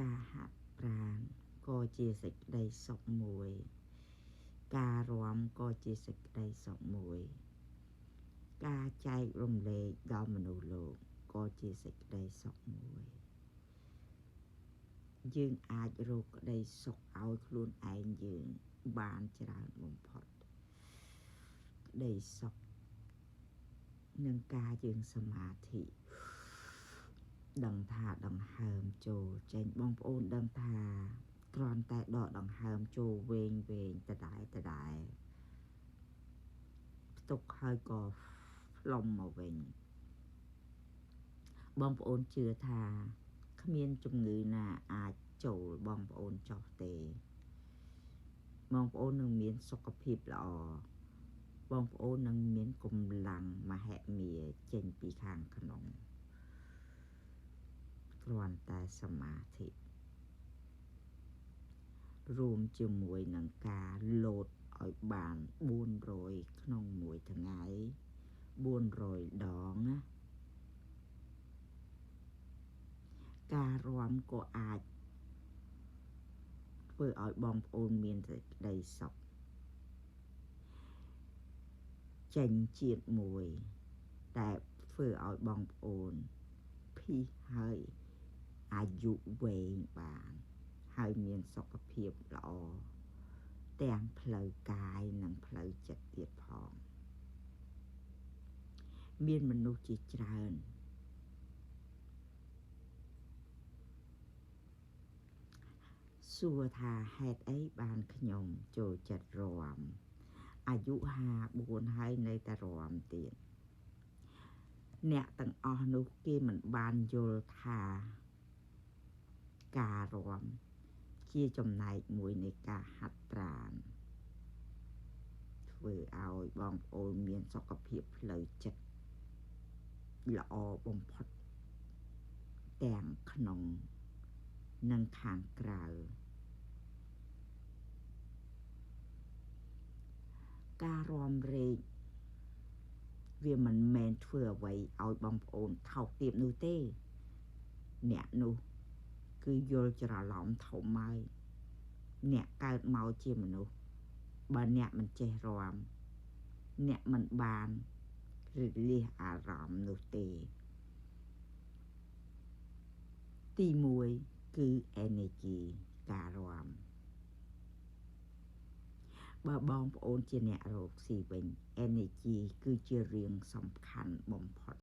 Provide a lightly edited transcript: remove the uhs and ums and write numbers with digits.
ការហាត់ប្រាណក៏ជាសេចក្តីសុខមួយការរាំក៏ជាសេចក្តីសុខមួយការចែករំលែកដល់មនុស្សលោកក៏ជាសេចក្តីសុខមួយយើងអាចរកក្តីសុខឲ្យខ្លួនឯងយើងបានច្រើនបំផុតក្តីសុខនឹងការយើងសមាធិដឹងថាដង្ហើមចូលចេញបងប្អូនដឹងថាគ្រាន់តែដកដង្ហើមចូលវែងដដែលផ្ទុកហើយក៏ផ្លុំមកវិញបងប្អូនជឿថាគ្មានជំងឺណាអាចចូលបងប្អូនចោះទេបងប្អូននឹងមានសុខភាពល្អបងប្អូននឹងមានកម្លាំងមហិមាចេញពីខាងក្នុងគ្រាន់តែសមាធិរួមជាមួយនឹងការលោតឲ្យបាន400ក្នុងមួយថ្ងៃ400ដងណាការរាំក៏អាចធ្វើឲ្យបងប្អូនមានសេចក្តីសុខចេញជាតិមួយដែលធ្វើឲ្យបងប្អូនភីសហើយអាយុវែងបានហើយមានសុខភាពល្អទាំងផ្លូវកាយនិងផ្លូវចិត្តទៀតផងមានមនុស្សជាច្រើនសួរថាហេតុអីបានខ្ញុំចូលចិត្តរាំអាយុ54ហើយនៅតែរាំទៀតអ្នកទាំងអស់នោះគេមិនបានយល់ថាការរាំជាចំណែកមួយនៃការហាត់ប្រាណធ្វើឲ្យបងប្អូនមានសុខភាពផ្លូវចិត្តល្អបំផុតទាំងក្នុងនិងខាងក្រៅការរាំរែកវាមិនមែនធ្វើអ្វីឲ្យបងប្អូនថោកទាបនោះទេអ្នកនោះគឺយល់ច្រឡំធំហើយអ្នកកើតមកជាមនុស្សបើអ្នកមិនចេះរាំអ្នកមិនបានរីករាយអារម្មណ៍នោះទេទី1គឺ energy ការរាំបើបងប្អូនជាអ្នករកស៊ីវិញ energy គឺជារឿងសំខាន់បំផុត